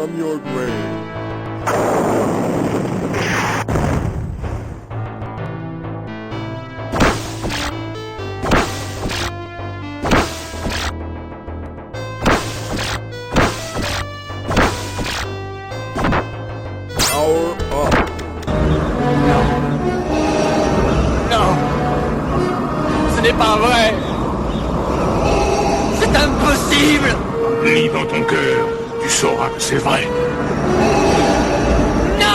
from your grave. Power up. Non, ce n'est pas vrai. C'est impossible. Lis dans ton cœur, tu sauras que c'est vrai. Non,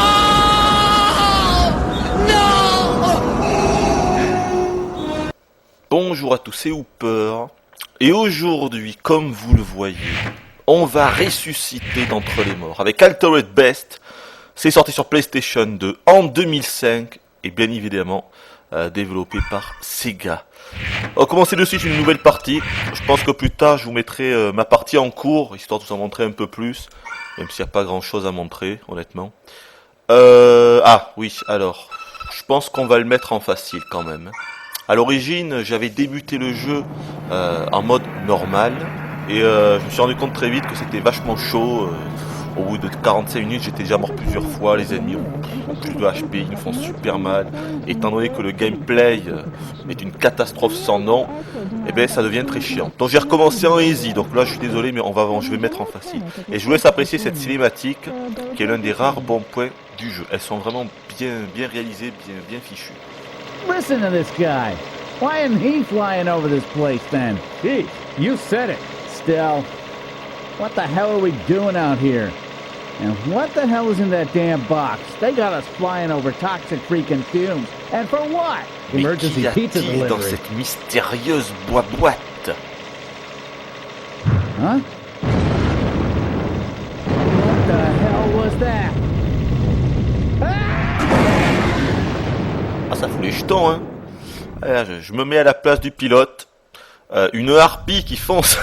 non. Bonjour à tous, c'est Hooper. Et aujourd'hui, comme vous le voyez, on va ressusciter d'entre les morts avec Altered Beast. C'est sorti sur PlayStation 2 en 2005 et bien évidemment développé par Sega. On va commencer de suite une nouvelle partie. Je pense que plus tard je vous mettrai ma partie en cours, histoire de vous en montrer un peu plus, même s'il n'y a pas grand chose à montrer honnêtement. Ah oui, alors, je pense qu'on va le mettre en facile quand même. À l'origine j'avais débuté le jeu en mode normal et je me suis rendu compte très vite que c'était vachement chaud. Au bout de 45 minutes, j'étais déjà mort plusieurs fois, les ennemis ont plus de HP, ils me font super mal. Et étant donné que le gameplay est une catastrophe sans nom, et bien ça devient très chiant. Donc j'ai recommencé en easy, donc là je suis désolé mais je vais mettre en facile. Et je vous laisse apprécier cette cinématique qui est l'un des rares bons points du jeu. Elles sont vraiment bien réalisées, bien fichues. Listen to this guy. Why isn't he flying over this place then? Gee, you said it. Still, what the hell are we doing out here? And what the hell is in that damn box? They got us flying over toxic freaking fumes. And for what? Mais Emergency qu'y pizza a-t-il dans delivery. cette mystérieuse boîte? Huh? What the hell was that? Ah, ça fout les jetons, hein. Voilà, je me mets à la place du pilote. Une harpie qui fonce,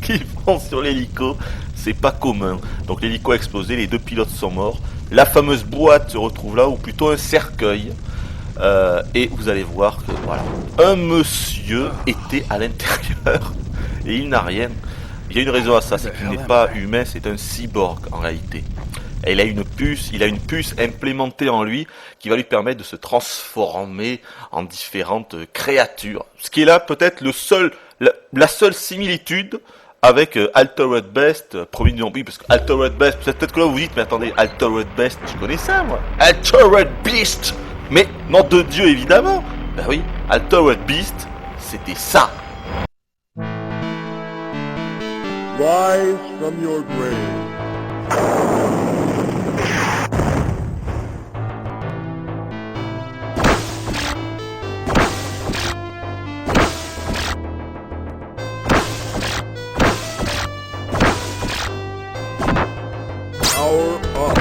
qui fonce sur l'hélico, c'est pas commun. Donc l'hélico a explosé, les deux pilotes sont morts. La fameuse boîte se retrouve là, ou plutôt un cercueil. Et vous allez voir que voilà, un monsieur était à l'intérieur et il n'a rien. Il y a une raison à ça, c'est qu'il n'est pas humain, c'est un cyborg en réalité. Et il a une puce implémentée en lui qui va lui permettre de se transformer en différentes créatures. Ce qui est là peut-être la seule similitude avec Altered Beast, premier du nom, parce que Altered Beast, peut-être que là vous vous dites, mais attendez, Altered Beast, je connais ça moi. Altered Beast, mais nom de Dieu évidemment. Ben oui, Altered Beast, c'était ça. Rise from your grave. Power up.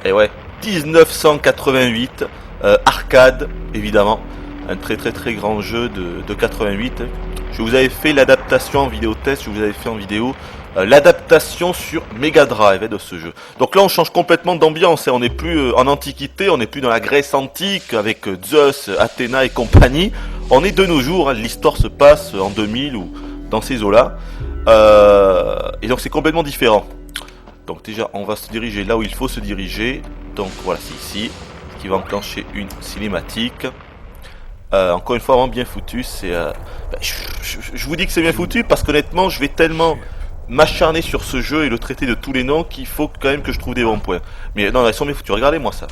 Et ouais, 1988, arcade évidemment, un très grand jeu de 88. Je vous avais fait l'adaptation en vidéo test, je vous avais fait en vidéo l'adaptation sur Mega Drive de ce jeu. Donc là on change complètement d'ambiance, on n'est plus en antiquité, on n'est plus dans la Grèce antique avec Zeus, Athéna et compagnie. On est de nos jours, hein, l'histoire se passe en 2000 ou dans ces eaux-là. Et donc c'est complètement différent. Donc déjà on va se diriger là où il faut se diriger. Donc voilà, c'est ici, ce qui va enclencher une cinématique. Encore une fois vraiment bien foutu. C'est je vous dis que c'est bien foutu parce qu'honnêtement je vais tellement m'acharner sur ce jeu et le traiter de tous les noms qu'il faut quand même que je trouve des bons points. Mais non, ils sont bien foutus, regardez moi ça.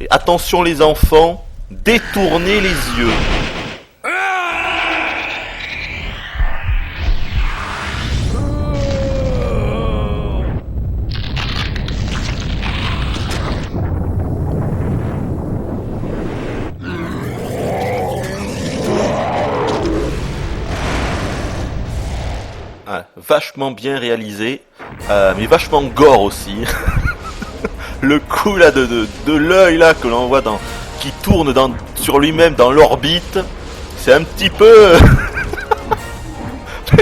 Et attention les enfants, détournez les yeux. Vachement bien réalisé, mais vachement gore aussi. Le coup là de l'œil là que l'on voit qui tourne sur lui-même dans l'orbite, c'est un petit peu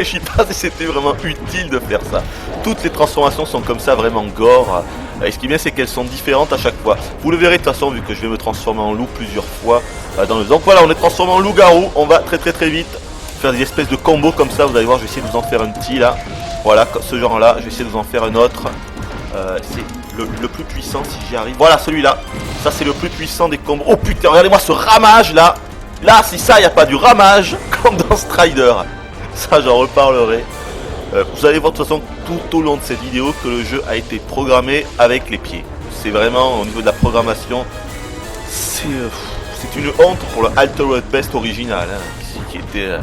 je sais pas si c'était vraiment utile de faire ça. Toutes les transformations sont comme ça, vraiment gore. Et ce qui est bien, c'est qu'elles sont différentes à chaque fois. Vous le verrez de toute façon, vu que je vais me transformer en loup plusieurs fois dans le... Donc voilà, on est transformé en loup-garou. On va très vite faire des espèces de combos comme ça. Vous allez voir, je vais essayer de vous en faire un petit là. Voilà, ce genre-là. Je vais essayer de vous en faire un autre. C'est le plus puissant si j'y arrive. Voilà, celui-là. Ça, c'est le plus puissant des combos. Oh putain, regardez-moi ce ramage là. Là, si ça, il n'y a pas du ramage, comme dans Strider. Ça, j'en reparlerai. Vous allez voir de toute façon tout au long de cette vidéo que le jeu a été programmé avec les pieds. C'est vraiment au niveau de la programmation, c'est une honte pour le Altered Beast original, hein, qui était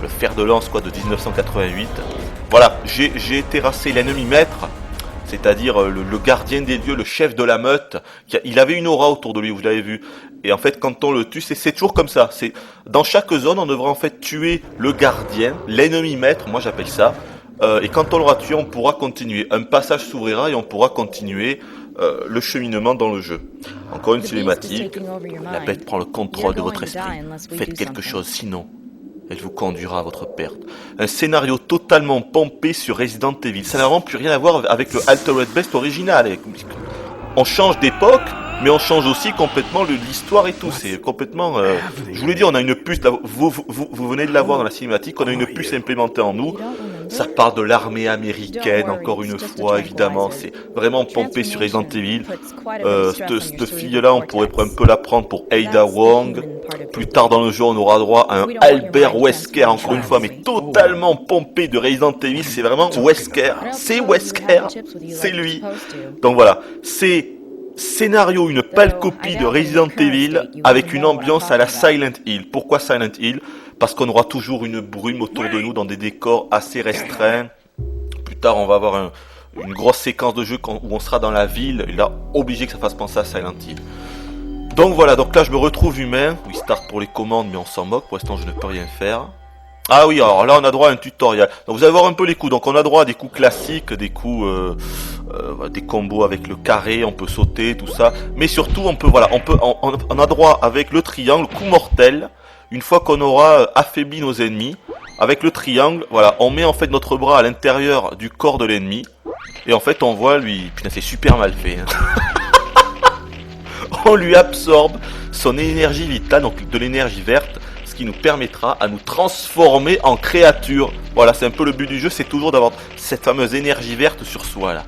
le fer de lance quoi de 1988. Voilà, j'ai terrassé l'ennemi maître, c'est-à-dire le gardien des dieux, le chef de la meute. Il avait une aura autour de lui, vous l'avez vu. Et en fait, quand on le tue, c'est toujours comme ça. C'est dans chaque zone, on devra en fait tuer le gardien, l'ennemi maître, moi j'appelle ça. Et quand on l'aura tué, on pourra continuer. Un passage s'ouvrira et on pourra continuer le cheminement dans le jeu. Encore une cinématique. La bête prend le contrôle de votre esprit. Faites quelque chose, sinon elle vous conduira à votre perte. Un scénario totalement pompé sur Resident Evil. Ça n'a vraiment plus rien à voir avec le Altered Beast original. On change d'époque, mais on change aussi complètement l'histoire et tout. C'est complètement... je vous l'ai dit, on a une puce... Vous venez de la voir dans la cinématique. On a une puce implémentée en nous. Ça parle de l'armée américaine, encore une fois, évidemment. C'est vraiment pompé sur Resident Evil. Cette fille-là, on pourrait un peu la prendre pour Ada Wong. Plus tard dans le jeu, on aura droit à un Albert Wesker, encore une fois, mais totalement pompé de Resident Evil. C'est vraiment Wesker. C'est Wesker. C'est lui. Donc voilà. C'est scénario, une pâle copie de Resident Evil avec une ambiance à la Silent Hill. Pourquoi Silent Hill ? Parce qu'on aura toujours une brume autour de nous dans des décors assez restreints. Plus tard, on va avoir une grosse séquence de jeu où on sera dans la ville. Et là, obligé que ça fasse penser à Silent Hill. Donc voilà, donc là, je me retrouve humain. Oui, start pour les commandes, mais on s'en moque. Pour l'instant, je ne peux rien faire. Ah oui, alors là, on a droit à un tutoriel. Donc vous allez voir un peu les coups. Donc on a droit à des coups classiques, des coups... des combos avec le carré, on peut sauter, tout ça. Mais surtout, on a droit avec le triangle, coup mortel. Une fois qu'on aura affaibli nos ennemis, avec le triangle, voilà, on met en fait notre bras à l'intérieur du corps de l'ennemi. Et en fait, on voit lui... Putain, c'est super mal fait. Hein. On lui absorbe son énergie vitale, donc de l'énergie verte, ce qui nous permettra à nous transformer en créature. Voilà, c'est un peu le but du jeu, c'est toujours d'avoir cette fameuse énergie verte sur soi, là.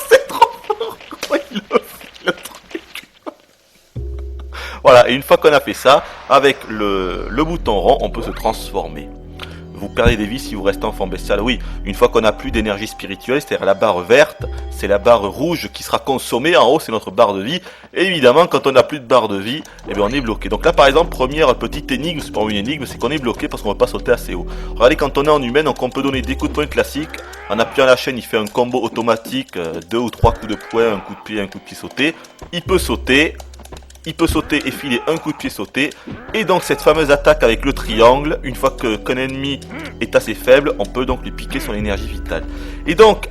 C'est trop fort. Comment il le fait, le truc. Voilà, et une fois qu'on a fait ça, avec le bouton rond, on peut se transformer. Vous perdez des vies si vous restez en forme bestiale. Oui, une fois qu'on n'a plus d'énergie spirituelle, c'est-à-dire la barre verte, c'est la barre rouge qui sera consommée. En haut, c'est notre barre de vie. Et évidemment, quand on n'a plus de barre de vie, eh bien, on est bloqué. Donc là, par exemple, première petite énigme, c'est pas une énigme, c'est qu'on est bloqué parce qu'on ne peut pas sauter assez haut. Regardez, quand on est en humain, donc on peut donner des coups de poing classiques. En appuyant la chaîne, il fait un combo automatique, 2 ou 3 coups de poing, un coup de pied sauté. Il peut sauter et filer un coup de pied sauté. Et donc cette fameuse attaque avec le triangle, une fois qu'un ennemi est assez faible, on peut donc lui piquer son énergie vitale. Et donc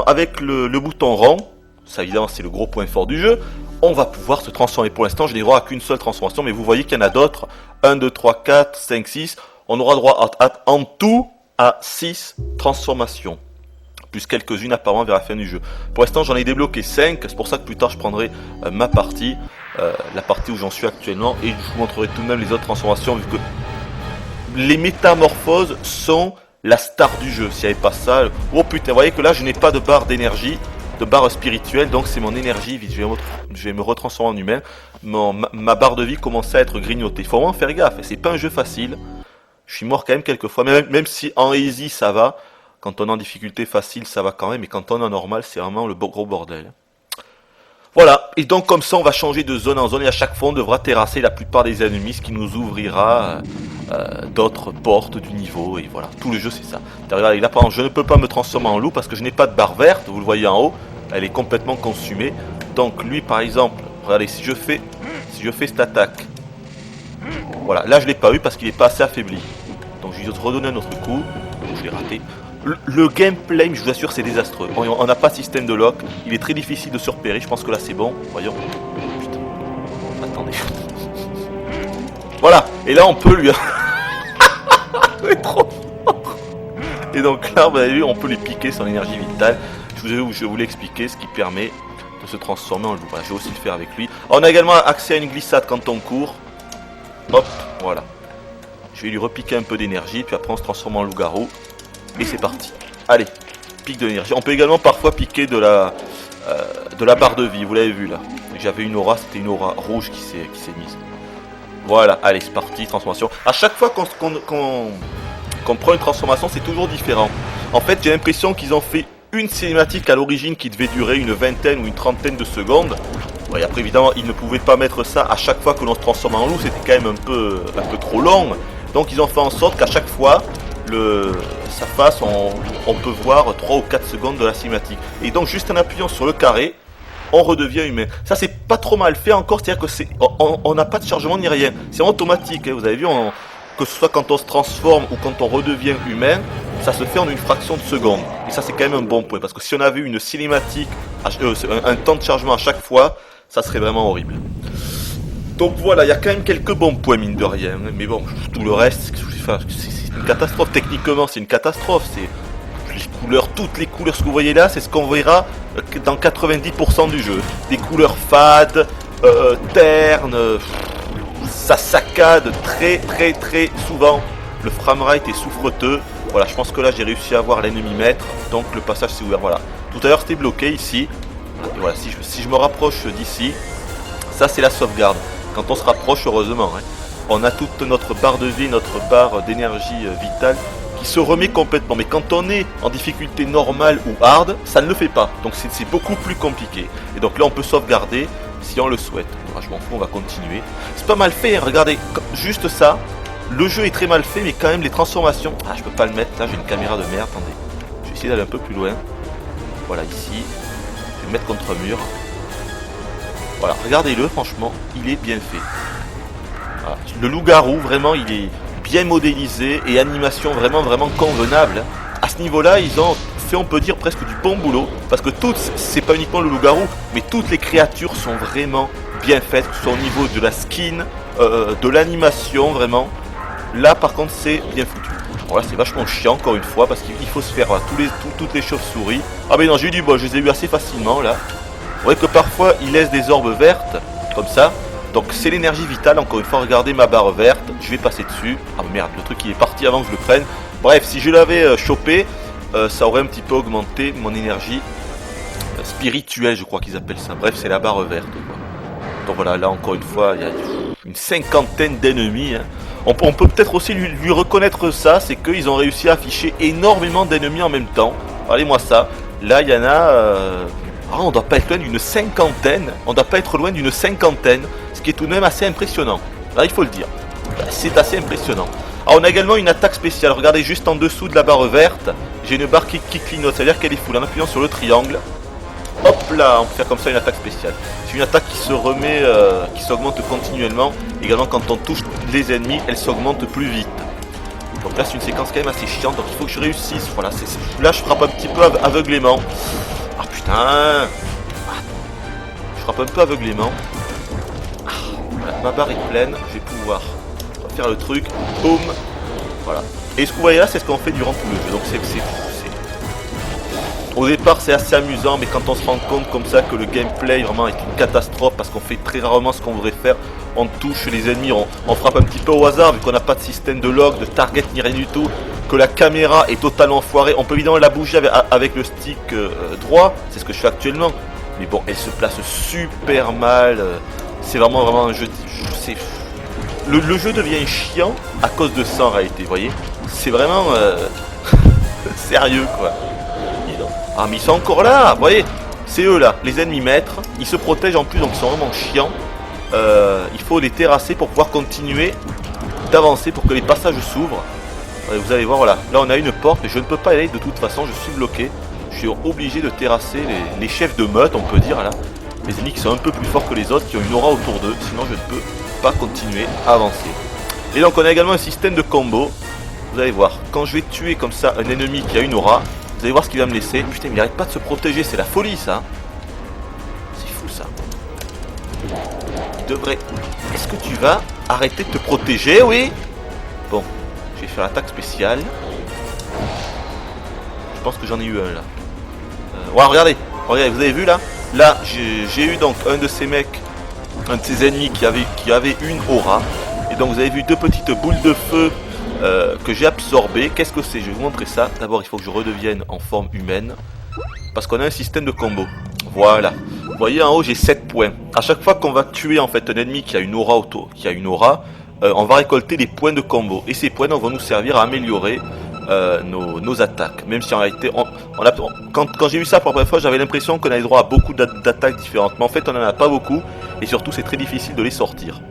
avec le bouton rond, ça évidemment c'est le gros point fort du jeu, on va pouvoir se transformer. Pour l'instant je n'ai droit à qu'une seule transformation, mais vous voyez qu'il y en a d'autres. 1, 2, 3, 4, 5, 6. On aura droit en tout à 6 transformations. Plus quelques-unes apparemment vers la fin du jeu. Pour l'instant j'en ai débloqué 5, c'est pour ça que plus tard je prendrai ma partie, la partie où j'en suis actuellement, et je vous montrerai tout de même les autres transformations, vu que les métamorphoses sont la star du jeu. S'il n'y avait pas ça, oh putain, vous voyez que là je n'ai pas de barre d'énergie, de barre spirituelle, donc c'est mon énergie, je vais me retransformer en humain, ma barre de vie commence à être grignotée. Il faut vraiment faire gaffe, c'est pas un jeu facile, je suis mort quand même quelques fois, même si en easy ça va. Quand on est en difficulté facile, ça va quand même, mais quand on est en normal, c'est vraiment le gros bordel. Voilà, et donc comme ça, on va changer de zone en zone, et à chaque fois, on devra terrasser la plupart des ennemis, ce qui nous ouvrira d'autres portes du niveau, et voilà, tout le jeu, c'est ça. Regardez, là, par exemple, je ne peux pas me transformer en loup, parce que je n'ai pas de barre verte, vous le voyez en haut, elle est complètement consumée. Donc lui, par exemple, regardez, si je fais cette attaque, voilà, là, je l'ai pas eu, parce qu'il n'est pas assez affaibli. Donc je vais redonner un autre coup, je l'ai raté. Le gameplay, je vous assure, c'est désastreux. On n'a pas de système de lock. Il est très difficile de se repérer. Je pense que là, c'est bon. Voyons. Putain. Attendez. Voilà. Et là, on peut lui... C'est trop fort. Et donc là, vous avez vu, on peut les piquer son énergie vitale. Je vous l'ai expliqué, ce qui permet de se transformer en loup. Voilà, je vais aussi le faire avec lui. On a également accès à une glissade quand on court. Hop, voilà. Je vais lui repiquer un peu d'énergie, puis après on se transforme en loup-garou. Et c'est parti. Allez, pique de l'énergie. On peut également parfois piquer de la barre de vie, vous l'avez vu là. J'avais une aura, c'était une aura rouge qui s'est mise. Voilà, allez, c'est parti, transformation. À chaque fois qu'on prend une transformation, c'est toujours différent. En fait, j'ai l'impression qu'ils ont fait une cinématique à l'origine qui devait durer une vingtaine ou une trentaine de secondes. Ouais, après, évidemment, ils ne pouvaient pas mettre ça à chaque fois que l'on se transforme en loup, c'était quand même un peu trop long. Donc, ils ont fait en sorte qu'à chaque fois, sa face, on peut voir 3 ou 4 secondes de la cinématique. Et donc, juste en appuyant sur le carré, on redevient humain. Ça, c'est pas trop mal fait encore, c'est-à-dire que on n'a pas de chargement ni rien. C'est automatique, hein. Vous avez vu, que ce soit quand on se transforme ou quand on redevient humain, ça se fait en une fraction de seconde. Et ça, c'est quand même un bon point, parce que si on avait une cinématique, un temps de chargement à chaque fois, ça serait vraiment horrible. Donc voilà, il y a quand même quelques bons points, mine de rien. Mais bon, tout le reste, c'est une catastrophe. Techniquement, c'est une catastrophe. C'est les couleurs, toutes les couleurs, ce que vous voyez là, c'est ce qu'on verra dans 90% du jeu. Des couleurs fades, ternes, ça saccade très souvent. Le framerate est souffreteux. Voilà, je pense que là j'ai réussi à voir l'ennemi maître, donc le passage s'est ouvert. Voilà, tout à l'heure c'était bloqué ici. Et voilà, si je me rapproche d'ici, ça c'est la sauvegarde. Quand on se rapproche, heureusement, hein, on a toute notre barre de vie, notre barre d'énergie vitale qui se remet complètement. Mais quand on est en difficulté normale ou hard, ça ne le fait pas. Donc c'est beaucoup plus compliqué. Et donc là on peut sauvegarder si on le souhaite. Voilà, je m'en fous, on va continuer. C'est pas mal fait, hein, regardez, juste ça. Le jeu est très mal fait, mais quand même les transformations... Ah, je peux pas le mettre, là j'ai une caméra de merde, attendez. Je vais essayer d'aller un peu plus loin. Voilà, ici. Je vais me mettre contre un mur. Voilà, regardez-le, franchement, il est bien fait. Voilà. Le loup-garou, vraiment, il est bien modélisé et animation vraiment convenable. À ce niveau-là, ils ont fait, on peut dire, presque du bon boulot. Parce que toutes, c'est pas uniquement le loup-garou, mais toutes les créatures sont vraiment bien faites, que ce soit au niveau de la skin, de l'animation, vraiment. Là par contre c'est bien foutu. Voilà, c'est vachement chiant encore une fois parce qu'il faut se faire voilà, toutes les chauves-souris. Ah mais non, j'ai eu du bol, je les ai eu assez facilement là. Vous voyez que parfois ils laissent des orbes vertes comme ça. Donc c'est l'énergie vitale, encore une fois, regardez ma barre verte. Je vais passer dessus. Ah merde, le truc il est parti avant que je le prenne. Bref, si je l'avais chopé, ça aurait un petit peu augmenté mon énergie spirituelle, je crois qu'ils appellent ça. Bref, c'est la barre verte quoi. Donc voilà, là encore une fois, il y a une cinquantaine d'ennemis. Hein. On peut peut-être aussi lui reconnaître ça, c'est qu'ils ont réussi à afficher énormément d'ennemis en même temps. Regardez-moi ça. Là, il y en a... on doit pas être loin d'une cinquantaine. On doit pas être loin d'une cinquantaine. Ce qui est tout de même assez impressionnant. Là, il faut le dire. C'est assez impressionnant. Alors, on a également une attaque spéciale. Regardez juste en dessous de la barre verte. J'ai une barre qui clignote. Ça veut dire qu'elle est full. En appuyant sur le triangle. Hop là, on peut faire comme ça une attaque spéciale. C'est une attaque qui se remet, qui s'augmente continuellement. Également quand on touche les ennemis, elle s'augmente plus vite. Donc là c'est une séquence quand même assez chiante, donc il faut que je réussisse. Voilà, là je frappe un petit peu aveuglément. Ah putain, je frappe un peu aveuglément. Voilà, ma barre est pleine, je vais pouvoir faire le truc. Boum. Voilà. Et ce que vous voyez là, c'est ce qu'on fait durant tout le jeu. Donc au départ c'est assez amusant, mais quand on se rend compte comme ça que le gameplay vraiment est une catastrophe parce qu'on fait très rarement ce qu'on voudrait faire, on touche les ennemis, on frappe un petit peu au hasard vu qu'on n'a pas de système de log, de target ni rien du tout, que la caméra est totalement foirée. On peut évidemment la bouger avec le stick droit, c'est ce que je fais actuellement, mais bon, elle se place super mal. C'est vraiment un jeu, le jeu devient chiant à cause de ça en réalité, vous voyez. C'est vraiment sérieux quoi. Ah mais ils sont encore là, vous voyez, c'est eux là, les ennemis maîtres, ils se protègent en plus donc ils sont vraiment chiants. Il faut les terrasser pour pouvoir continuer d'avancer pour que les passages s'ouvrent. Vous allez voir, voilà, là on a une porte et je ne peux pas y aller de toute façon, je suis bloqué. Je suis obligé de terrasser les chefs de meute, on peut dire là. Les ennemis qui sont un peu plus forts que les autres, qui ont une aura autour d'eux, sinon je ne peux pas continuer à avancer. Et donc on a également un système de combo. Vous allez voir, quand je vais tuer comme ça un ennemi qui a une aura, vous allez voir ce qu'il va me laisser. Putain, mais il arrête pas de se protéger, c'est la folie ça. C'est fou ça. Il devrait... Est-ce que tu vas arrêter de te protéger, oui? Bon, je vais faire l'attaque spéciale. pense que j'en ai eu un là. Ouais, regardez, vous avez vu là? Là, j'ai eu donc un de ces mecs, un de ces ennemis qui avait une aura. Et donc vous avez vu deux petites boules de feu que j'ai absorbées. Qu'est-ce que c'est? Je vais vous montrer ça. D'abord, il faut que je redevienne en forme humaine. Parce qu'on a un système de combo. Voilà. Vous voyez en haut, j'ai 7 points. À chaque fois qu'on va tuer en fait un ennemi qui a une aura on va récolter des points de combo. Et ces points donc, vont nous servir à améliorer nos attaques. Même si en réalité, quand j'ai vu ça pour la première fois, j'avais l'impression qu'on avait droit à beaucoup d'attaques différentes. Mais en fait, on n'en a pas beaucoup. Et surtout, c'est très difficile de les sortir.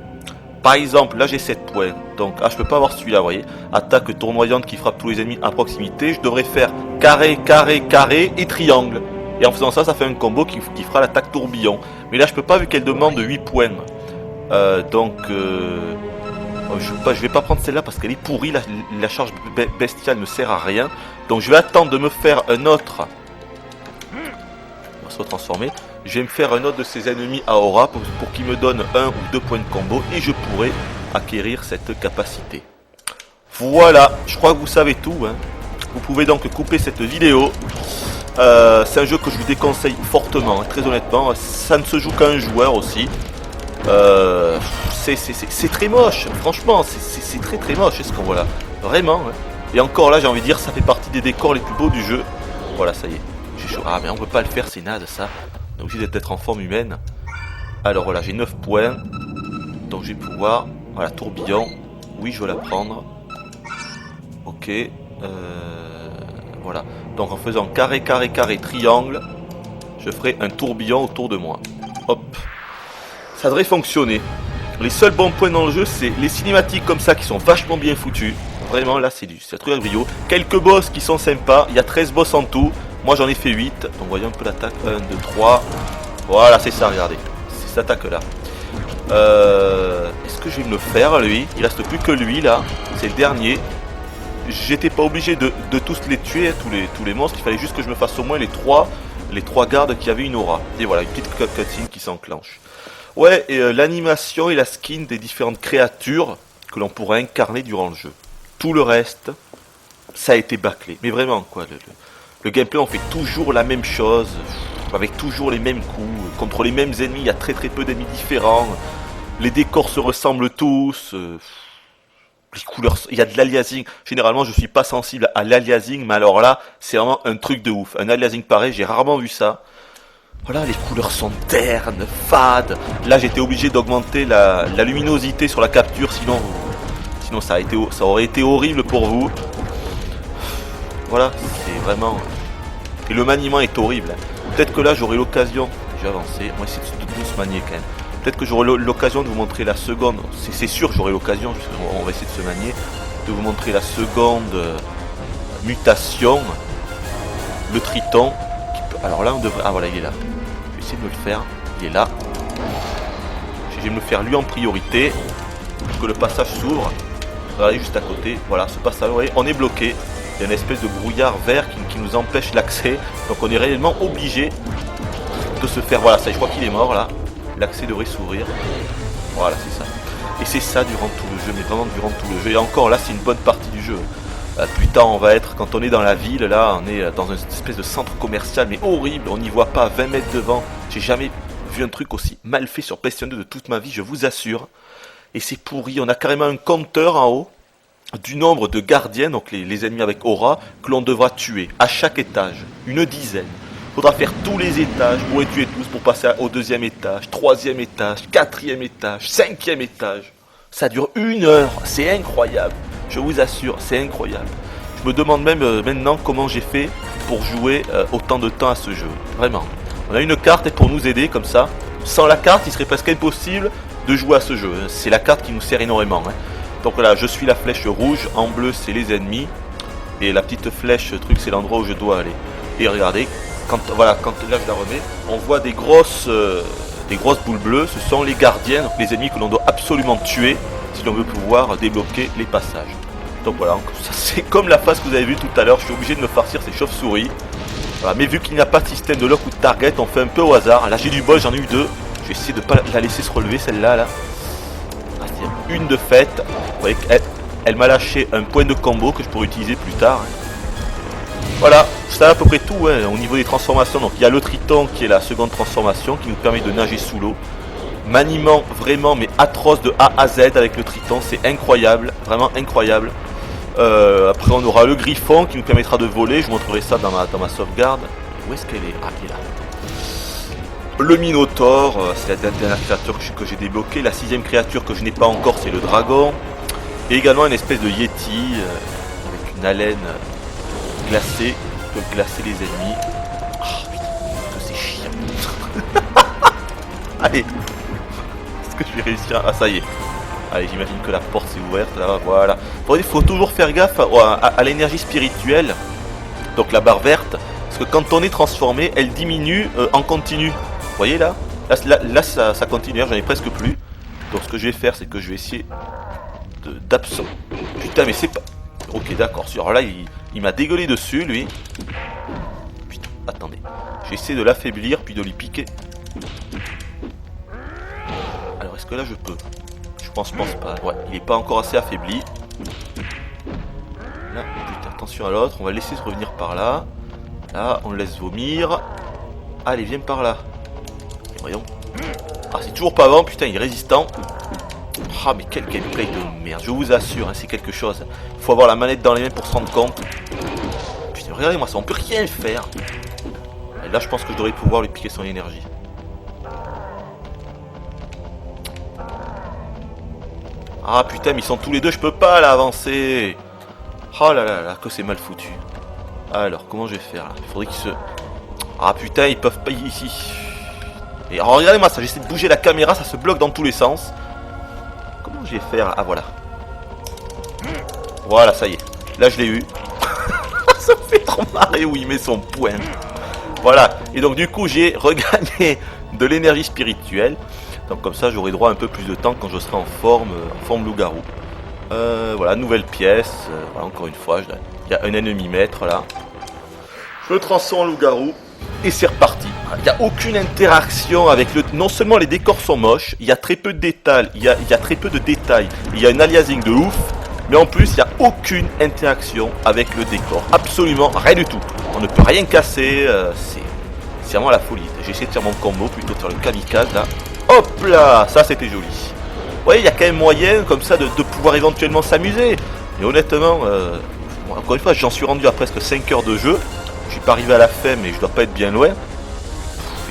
Par exemple, là j'ai 7 points. Donc, je peux pas avoir celui-là, vous voyez. Attaque tournoyante qui frappe tous les ennemis à proximité. Je devrais faire carré, carré, carré et triangle. Et en faisant ça, ça fait un combo qui fera l'attaque tourbillon. Mais là, je peux pas vu qu'elle demande 8 points. Je vais pas prendre celle-là parce qu'elle est pourrie. La charge bestiale ne sert à rien. Donc, je vais attendre de me faire un autre. On va se retransformer. Je vais me faire un autre de ces ennemis à aura pour qu'il me donne 1 ou 2 points de combo. Et je pourrai acquérir cette capacité. Voilà, je crois que vous savez tout. Hein. Vous pouvez donc couper cette vidéo. C'est un jeu que je vous déconseille fortement, hein, très honnêtement. Ça ne se joue qu'à un joueur aussi. C'est très moche, franchement, c'est très très moche ce qu'on voit là. Vraiment. Hein. Et encore là, j'ai envie de dire, ça fait partie des décors les plus beaux du jeu. Voilà, ça y est. J'ai chaud. Ah, mais on peut pas le faire, c'est naze ça. On est obligé d'être en forme humaine. Alors voilà, j'ai 9 points. Donc je vais pouvoir. Voilà, tourbillon. Oui, je veux la prendre. Ok. Voilà. Donc en faisant carré, carré, carré, triangle, je ferai un tourbillon autour de moi. Hop. Ça devrait fonctionner. Les seuls bons points dans le jeu, c'est les cinématiques comme ça qui sont vachement bien foutues. Vraiment, là, c'est un truc à brio. Quelques boss qui sont sympas. Il y a 13 boss en tout. Moi, j'en ai fait 8. Donc voyons un peu l'attaque. 1, 2, 3. Voilà, c'est ça, regardez. C'est cette attaque-là. Est-ce que je vais me le faire, lui? Il reste plus que lui, là. C'est le dernier. J'étais pas obligé de tous les tuer, tous les monstres. Il fallait juste que je me fasse au moins les trois gardes qui avaient une aura. Et voilà, une petite cutscene qui s'enclenche. Ouais, et l'animation et la skin des différentes créatures que l'on pourra incarner durant le jeu. Tout le reste, ça a été bâclé. Mais vraiment, quoi. Le gameplay, on fait toujours la même chose, avec toujours les mêmes coups, contre les mêmes ennemis. Il y a très très peu d'ennemis différents. Les décors se ressemblent tous. Les couleurs, il y a de l'aliasing. Généralement, je suis pas sensible à l'aliasing, mais alors là, c'est vraiment un truc de ouf. Un aliasing pareil, j'ai rarement vu ça. Voilà, les couleurs sont ternes, fades. Là, j'étais obligé d'augmenter la luminosité sur la capture, sinon ça aurait été horrible pour vous. Voilà, c'est vraiment. Et le maniement est horrible. Peut-être que là, j'aurai l'occasion. J'ai avancé. On va essayer de se manier quand même. Peut-être que j'aurai l'occasion de vous montrer la seconde. C'est sûr que j'aurai l'occasion, on va essayer de se manier, de vous montrer la seconde mutation. Le triton. Alors là, on devrait. Ah voilà, il est là. Je vais essayer de me le faire. Il est là. Je vais me le faire lui en priorité. Pour que le passage s'ouvre. Regardez juste à côté. Voilà, ce passage, vous voyez, on est bloqué. Il y a une espèce de brouillard vert qui nous empêche l'accès. Donc on est réellement obligé de se faire. Voilà, ça, je crois qu'il est mort là. L'accès devrait s'ouvrir. Voilà, c'est ça. Et c'est ça durant tout le jeu, mais vraiment durant tout le jeu. Et encore, là, c'est une bonne partie du jeu. Plus tard, on va être, quand on est dans la ville, là, on est dans une espèce de centre commercial, mais horrible. On n'y voit pas 20 mètres devant. J'ai jamais vu un truc aussi mal fait sur PlayStation 2 de toute ma vie, je vous assure. Et c'est pourri. On a carrément un compteur en haut du nombre de gardiens, donc les ennemis avec aura, que l'on devra tuer à chaque étage. Une dizaine. Il faudra faire tous les étages pour les tuer tous, pour passer au 2e étage, 3e étage, 4e étage, 5e étage. Ça dure 1 heure, c'est incroyable. Je vous assure, c'est incroyable. Je me demande même maintenant comment j'ai fait pour jouer autant de temps à ce jeu. Vraiment. On a une carte pour nous aider comme ça. Sans la carte, il serait presque impossible de jouer à ce jeu. C'est la carte qui nous sert énormément. Hein. Donc là, je suis la flèche rouge, en bleu c'est les ennemis. Et la petite flèche truc, c'est l'endroit où je dois aller. Et regardez. Quand là je la remets, on voit des grosses boules bleues, ce sont les gardiens, donc les ennemis que l'on doit absolument tuer si l'on veut pouvoir débloquer les passages. Donc voilà, ça c'est comme la phase que vous avez vue tout à l'heure, je suis obligé de me farcir ces chauves-souris. Voilà, mais vu qu'il n'y a pas de système de lock ou de target, on fait un peu au hasard. Là j'ai du bol, j'en ai eu 2. Je vais essayer de ne pas la laisser se relever celle-là. Là. Ah, c'est une de faite. Vous voyez qu'elle m'a lâché un point de combo que je pourrais utiliser plus tard. Hein. Voilà. c'est à peu près tout hein, au niveau des transformations. Donc il y a le Triton qui est la seconde transformation qui nous permet de nager sous l'eau. Maniement vraiment mais atroce de A à Z avec le Triton, c'est incroyable, vraiment incroyable. Après on aura le Griffon qui nous permettra de voler, je vous montrerai ça dans ma sauvegarde. Où est-ce qu'elle est? Ah, elle est là. Le Minotaure, c'est la dernière créature que j'ai débloquée. La 6ème créature que je n'ai pas encore, c'est le Dragon. Et également une espèce de Yeti avec une haleine glacée qui peut glacer les ennemis. Oh putain, que c'est chiant. Allez, est-ce que je vais réussir? Ah ça y est. Allez, j'imagine que la porte s'est ouverte là, voilà. Il faut toujours faire gaffe à l'énergie spirituelle. Donc la barre verte, parce que quand on est transformé, elle diminue en continu. Vous voyez là, ça continue, j'en ai presque plus. Donc ce que je vais faire, c'est que je vais essayer d'absorber. Putain, mais c'est pas... Ok, d'accord. Alors là, il m'a dégueulé dessus, lui. Putain, attendez. Je vais essayer de l'affaiblir, puis de lui piquer. Alors, est-ce que là, je peux? Je pense pas. Ouais, il est pas encore assez affaibli. Là, putain, attention à l'autre. On va laisser se revenir par là. Là, on le laisse vomir. Allez, viens par là. Et voyons. Ah, c'est toujours pas bon, putain, il est résistant. Ah, mais quel gameplay de merde, je vous assure, hein, c'est quelque chose. Il faut avoir la manette dans les mains pour se rendre compte. Putain, regardez-moi ça, on peut rien faire. Et là, je pense que je devrais pouvoir lui piquer son énergie. Ah, putain, mais ils sont tous les deux, je peux pas là avancer. Oh là là là, que c'est mal foutu. Alors, comment je vais faire là? Il faudrait qu'ils se... Ah, putain, ils peuvent pas ici. Et alors, regardez-moi ça, j'essaie de bouger la caméra, ça se bloque dans tous les sens. Comment je vais faire? Ah voilà. Voilà, ça y est. Là je l'ai eu. Ça me fait trop marrer où il met son poing. Voilà. Et donc du coup j'ai regagné de l'énergie spirituelle. Donc comme ça j'aurai droit à un peu plus de temps quand je serai en forme loup-garou. Voilà, nouvelle pièce. Voilà, encore une fois, il y a un ennemi maître là. Je le transforme en loup-garou. Et c'est reparti. Il n'y a aucune interaction avec le... Non seulement les décors sont moches, il y a très peu de détails, il y a très peu de détails, il y a un aliasing de ouf, mais en plus il n'y a aucune interaction avec le décor. Absolument rien du tout. On ne peut rien casser, c'est vraiment la folie. J'ai essayé de faire mon combo plutôt de faire le kamikaze là. Hop là, ça c'était joli. Vous voyez, il y a quand même moyen comme ça de pouvoir éventuellement s'amuser. Mais honnêtement, encore une fois, j'en suis rendu à presque 5 heures de jeu. Je suis pas arrivé à la fin, mais je dois pas être bien loin.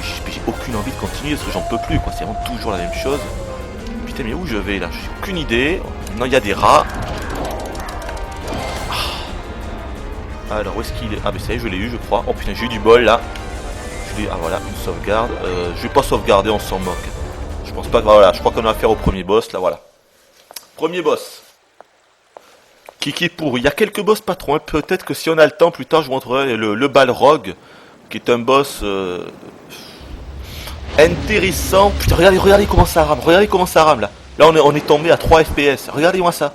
J'ai aucune envie de continuer parce que j'en peux plus, quoi. C'est vraiment toujours la même chose. Putain, mais où je vais là? J'ai aucune idée. Non, il y a des rats. Ah. Alors, où est-ce qu'il est? Ah, mais ça y est, je l'ai eu, je crois. Oh putain, j'ai eu du bol là. Ah, voilà, une sauvegarde. Je vais pas sauvegarder, on s'en moque. Je pense pas que. Voilà, je crois qu'on a affaire au premier boss là, voilà. Premier boss. Qui est pourri. Il y a quelques boss pas trop. Hein. Peut-être que si on a le temps, plus tard, je vous montrerai le Balrog, qui est un boss intéressant. Putain, regardez comment ça rame. Regardez comment ça rame là. Là, on est tombé à 3 FPS. Regardez-moi ça.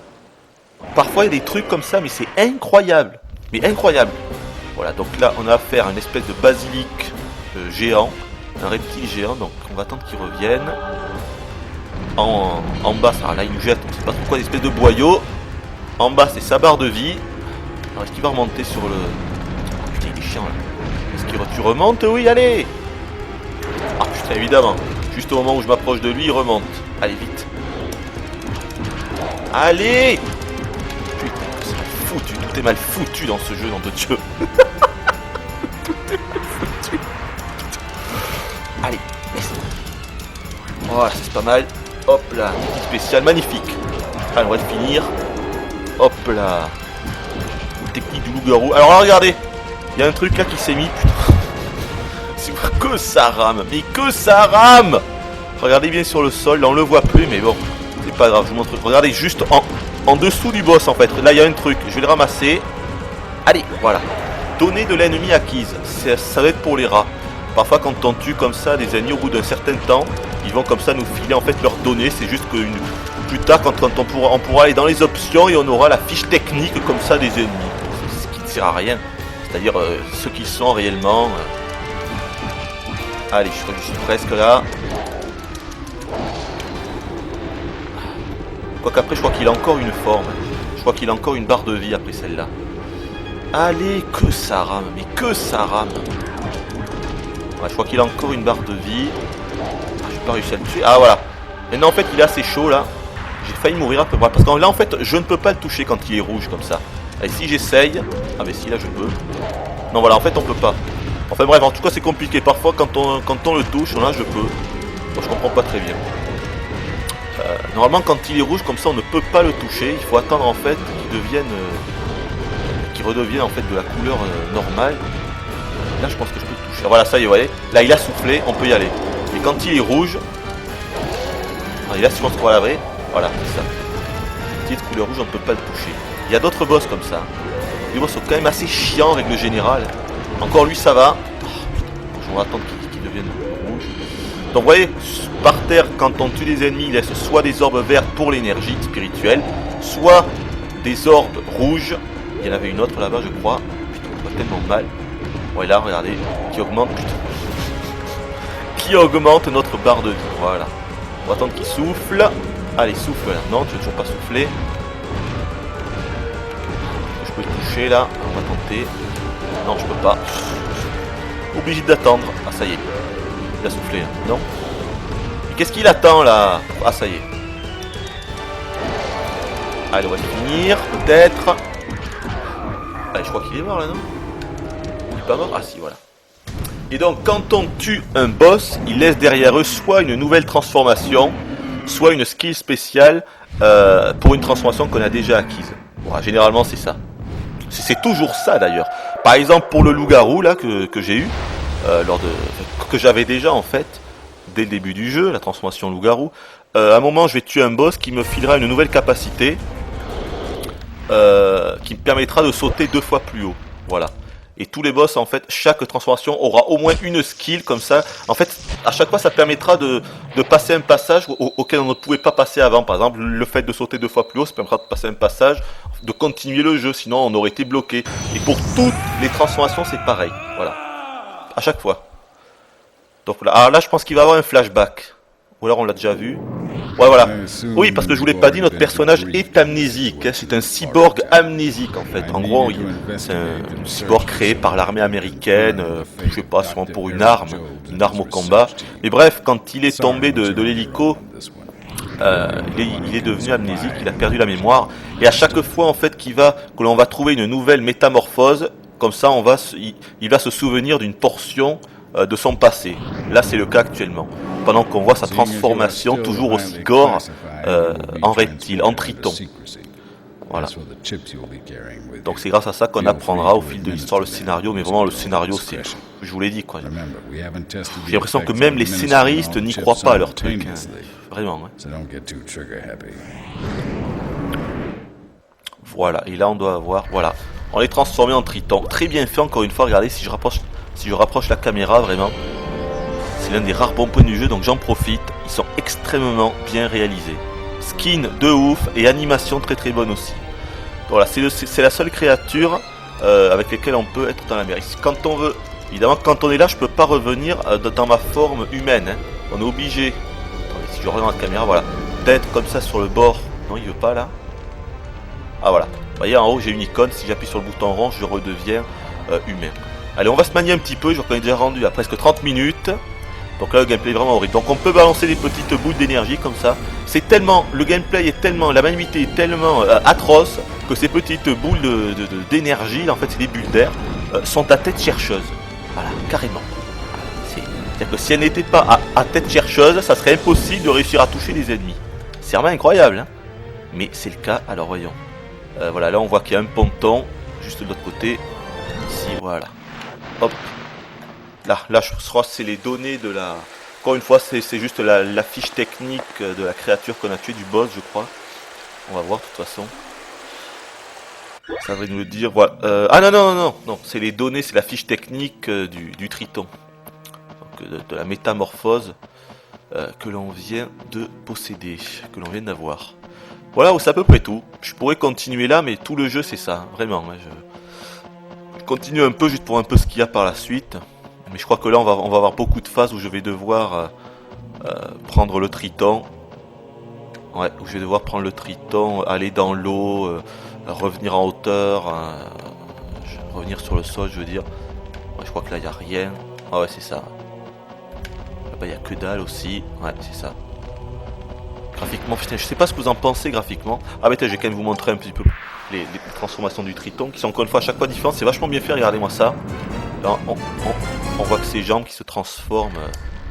Parfois, il y a des trucs comme ça, mais c'est incroyable. Mais incroyable. Voilà, donc là, on a affaire à une espèce de basilic géant. Un reptile géant. Donc, on va attendre qu'il revienne. En bas, ça, là, il nous jette. On sait pas pourquoi, des espèces de boyaux. En bas, c'est sa barre de vie. Alors, est-ce qu'il va remonter sur le... Oh, putain, il est chiant, là. Est-ce que tu remontes? Oui, allez. Ah, putain, évidemment. Juste au moment où je m'approche de lui, il remonte. Allez, vite. Allez. Putain, c'est mal foutu. Tout est mal foutu dans ce jeu, nom de Dieu. Tout est mal foutu. Allez, laisse. Voilà, c'est pas mal. Hop là, spécial, magnifique. Allez, on va le finir. Hop là. Technique du loup-garou. Alors là, regardez. Il y a un truc là qui s'est mis. Putain. C'est que ça rame. Mais que ça rame. Regardez bien sur le sol. Là, on le voit plus. Mais bon, c'est pas grave. Je vous montre. Regardez juste en dessous du boss en fait. Là, il y a un truc. Je vais le ramasser. Allez, voilà. Donner de l'ennemi acquise. Ça va être pour les rats. Parfois, quand on tue comme ça des ennemis au bout d'un certain temps, ils vont comme ça nous filer en fait leurs données. C'est juste que plus tard, quand on pourra aller dans les options et on aura la fiche technique comme ça des ennemis. Ce qui ne sert à rien. C'est-à-dire ceux qui sont réellement... Allez, je crois que je suis presque là. Quoique après, je crois qu'il a encore une forme. Je crois qu'il a encore une barre de vie après celle-là. Allez, que ça rame, mais que ça rame. Ouais, je crois qu'il a encore une barre de vie. J'ai pas réussi à le tuer. Ah voilà. Maintenant en fait il est assez chaud là. J'ai failli mourir un peu. Parce que là en fait je ne peux pas le toucher quand il est rouge comme ça. Et si j'essaye... Ah mais si là je peux. Non voilà en fait on peut pas. Enfin bref en tout cas c'est compliqué. Parfois quand on le touche là je peux. Bon, je comprends pas très bien. Normalement quand il est rouge comme ça on ne peut pas le toucher. Il faut attendre en fait qu'il devienne... qu'il redevienne en fait de la couleur normale. Là je pense que je peux le toucher. Voilà ça y est, vous voyez. Là il a soufflé, on peut y aller. Et quand il est rouge... Ah, et là je pense qu'on va laver. Voilà, c'est ça. Petite couleur rouge, on ne peut pas le toucher. Il y a d'autres boss comme ça. Les boss sont quand même assez chiants en règle générale. Encore lui ça va. Oh, putain, je vais attendre qu'il devienne rouge. Donc vous voyez, par terre, quand on tue des ennemis, il laisse soit des orbes verts pour l'énergie spirituelle, soit des orbes rouges. Il y en avait une autre là-bas je crois. Putain, on voit tellement mal. Ouais là, regardez, qui augmente, putain. Qui augmente notre barre de vie, voilà. On va attendre qu'il souffle. Allez, souffle là. Non, tu veux toujours pas souffler. Je peux le toucher là. On va tenter. Non, je peux pas. Obligé d'attendre. Ah, ça y est. Il a soufflé là. Non. Et qu'est-ce qu'il attend là? Ah, ça y est. Allez, on va finir. Peut-être. Allez, je crois qu'il est mort là, non? Il est pas mort? Ah, si, voilà. Et donc, quand on tue un boss, il laisse derrière eux soit une nouvelle transformation, soit une skill spéciale pour une transformation qu'on a déjà acquise. Bon, généralement, c'est ça. C'est toujours ça d'ailleurs. Par exemple, pour le loup-garou là que j'ai eu, que j'avais déjà en fait dès le début du jeu, la transformation loup-garou. À un moment, je vais tuer un boss qui me filera une nouvelle capacité qui me permettra de sauter 2 fois plus haut. Voilà. Et tous les boss, en fait, chaque transformation aura au moins une skill comme ça. En fait, à chaque fois, ça permettra de passer un passage auquel on ne pouvait pas passer avant. Par exemple, le fait de sauter 2 fois plus haut, ça permettra de passer un passage, de continuer le jeu, sinon on aurait été bloqué. Et pour toutes les transformations, c'est pareil. Voilà. À chaque fois. Donc là, alors là je pense qu'il va y avoir un flashback. Ou alors on l'a déjà vu. Ouais, voilà. Oui, parce que je vous l'ai pas dit, notre personnage est amnésique. C'est un cyborg amnésique en fait. En gros, c'est un cyborg créé par l'armée américaine. Je sais pas, sûrement pour une arme au combat. Mais bref, quand il est tombé de l'hélico, il est devenu amnésique. Il a perdu la mémoire. Et à chaque fois en fait que l'on va trouver une nouvelle métamorphose, comme ça, il va se souvenir d'une portion de son passé. Là, c'est le cas actuellement. Pendant qu'on voit sa transformation toujours aussi gore en reptile, en triton. Voilà. Donc c'est grâce à ça qu'on apprendra au fil de l'histoire le scénario, mais vraiment le scénario, c'est, je vous l'ai dit quoi. J'ai l'impression que même les scénaristes n'y croient pas à leur truc. Hein. Vraiment. Hein. Voilà. Et là, on doit avoir, voilà, on est transformé en triton. Très bien fait encore une fois. Regardez si je rapproche la caméra, vraiment. C'est l'un des rares bons points du jeu, donc j'en profite. Ils sont extrêmement bien réalisés. Skin de ouf et animation très très bonne aussi. Voilà, c'est la seule créature avec laquelle on peut être dans la mer. Ici, quand on veut, évidemment, quand on est là, je peux pas revenir dans ma forme humaine. Hein. On est obligé. Attendez, si je reviens dans la caméra, voilà, d'être comme ça sur le bord. Non, il veut pas là. Ah voilà. Vous voyez en haut, j'ai une icône. Si j'appuie sur le bouton rond, je redeviens humain. Allez, on va se manier un petit peu. Je crois qu'on est déjà rendu à presque 30 minutes. Donc là, le gameplay est vraiment horrible. Donc on peut balancer des petites boules d'énergie comme ça. C'est tellement, le gameplay est tellement, la maniabilité est tellement atroce que ces petites boules d'énergie, en fait c'est des bulles d'air, sont à tête chercheuse. Voilà, carrément. C'est-à-dire que si elles n'étaient pas à tête chercheuse, ça serait impossible de réussir à toucher les ennemis. C'est vraiment incroyable, hein. Mais c'est le cas, alors voyons. Voilà, là on voit qu'il y a un ponton, juste de l'autre côté. Ici, voilà. Hop. Là, je crois que c'est les données de la... Encore une fois, c'est juste la fiche technique de la créature qu'on a tuée, du boss, je crois. On va voir, de toute façon. Ça va nous le dire, voilà. Ah non, c'est les données, c'est la fiche technique du triton. Donc, de la métamorphose que l'on vient de posséder, que l'on vient d'avoir. Voilà, c'est à peu près tout. Je pourrais continuer là, mais tout le jeu, c'est ça, vraiment. Hein, je continue un peu, juste pour un peu ce qu'il y a par la suite. Mais je crois que là, on va avoir beaucoup de phases où je vais devoir prendre le triton. Ouais, où je vais devoir prendre le triton, aller dans l'eau, revenir en hauteur, revenir sur le sol, je veux dire. Ouais, je crois que là, il n'y a rien. Ah ouais, c'est ça. Là-bas, il n'y a que dalle aussi. Ouais, c'est ça. Graphiquement, putain, je sais pas ce que vous en pensez graphiquement. Ah mais je vais quand même vous montrer un petit peu les transformations du Triton, qui sont encore une fois à chaque fois différentes. C'est vachement bien fait, regardez-moi ça. Là, on voit que ses jambes qui se transforment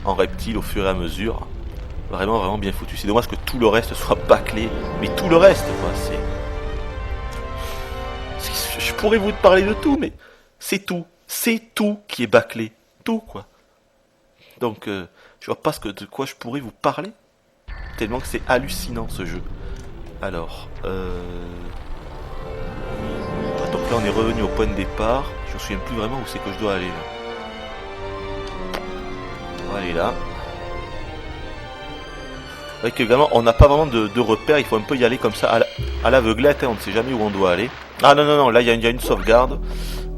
en reptiles au fur et à mesure. Vraiment, vraiment bien foutu. C'est dommage que tout le reste soit bâclé. Mais tout le reste, quoi, je pourrais vous parler de tout, mais c'est tout. C'est tout qui est bâclé. Tout, quoi. Donc, je vois pas de quoi je pourrais vous parler. Tellement que c'est hallucinant, ce jeu. Alors, donc là, on est revenu au point de départ. Je me souviens plus vraiment où c'est que je dois aller, là. On va aller là. Vous voyez qu'également, on n'a pas vraiment de repères. Il faut un peu y aller comme ça, à l'aveuglette. Hein, on ne sait jamais où on doit aller. Ah non, non, non, là, il y a une sauvegarde.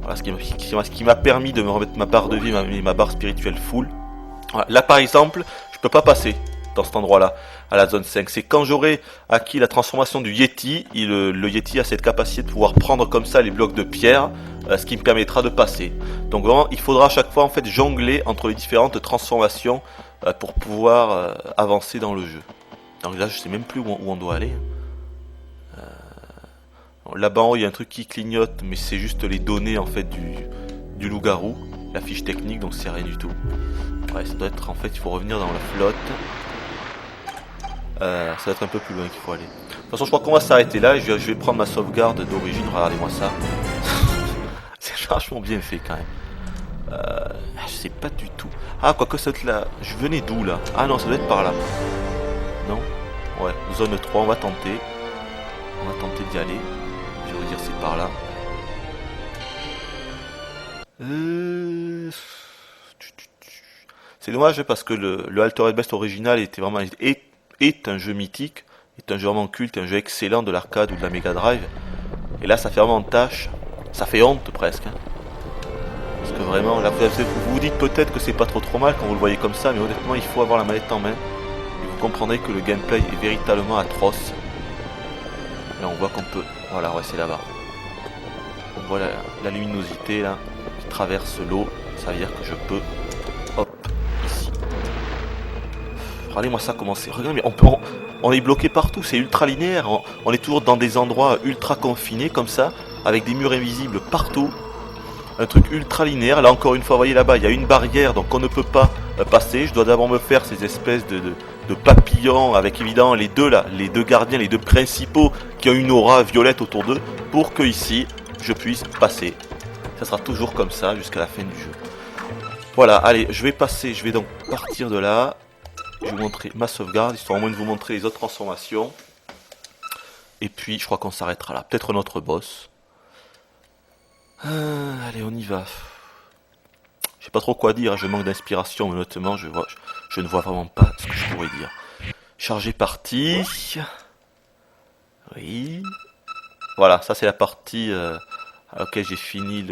Voilà, ce qui m'a permis de me remettre ma barre de vie et ma barre spirituelle full. Voilà. Là, par exemple, je peux pas passer dans cet endroit-là, à la zone 5. C'est quand j'aurai acquis la transformation du Yeti, le Yeti a cette capacité de pouvoir prendre comme ça les blocs de pierre, ce qui me permettra de passer. Donc vraiment, il faudra à chaque fois en fait jongler entre les différentes transformations pour pouvoir avancer dans le jeu. Donc là, je sais même plus où on doit aller. Là-bas en haut, il y a un truc qui clignote, mais c'est juste les données en fait du loup-garou, la fiche technique, donc c'est rien du tout. Ouais, ça doit être en fait, il faut revenir dans la flotte. Ça doit être un peu plus loin qu'il faut aller. De toute façon, je crois qu'on va s'arrêter là. Je vais prendre ma sauvegarde d'origine. Regardez-moi ça. C'est vachement bien fait quand même. Je sais pas du tout. Ah, quoique cette là. Je venais d'où là? Ah non, ça doit être par là. Non? Ouais, zone 3, on va tenter. On va tenter d'y aller. Je vais vous dire c'est par là. C'est dommage parce que le Altered Beast original était vraiment est un jeu mythique, est un jeu vraiment culte, un jeu excellent de l'arcade ou de la Mega Drive. Et là, ça fait vraiment tâche, ça fait honte presque. Hein. Parce que vraiment, là, vous vous dites peut-être que c'est pas trop mal quand vous le voyez comme ça, mais honnêtement, il faut avoir la manette en main. Et vous comprendrez que le gameplay est véritablement atroce. Là, on voit qu'on peut... Voilà, ouais, c'est là-bas. On voit la luminosité, là, qui traverse l'eau. Ça veut dire que je peux... Hop, ici. Regardez-moi ça, comment c'est... Regardez, mais on est bloqué partout, c'est ultra linéaire. On est toujours dans des endroits ultra confinés, comme ça, avec des murs invisibles partout. Un truc ultra linéaire. Là, encore une fois, vous voyez là-bas, il y a une barrière, donc on ne peut pas passer. Je dois d'abord me faire ces espèces de papillons, avec évidemment les deux là, les deux gardiens, les deux principaux, qui ont une aura violette autour d'eux, pour que ici, je puisse passer. Ça sera toujours comme ça, jusqu'à la fin du jeu. Voilà, allez, je vais passer, je vais donc partir de là. Je vais vous montrer ma sauvegarde, histoire au moins de vous montrer les autres transformations. Et puis, je crois qu'on s'arrêtera là. Peut-être notre boss. Allez, on y va. Je sais pas trop quoi dire, je manque d'inspiration, mais honnêtement, je ne vois vraiment pas ce que je pourrais dire. Charger partie. Oui. Voilà, ça c'est la partie à laquelle j'ai fini,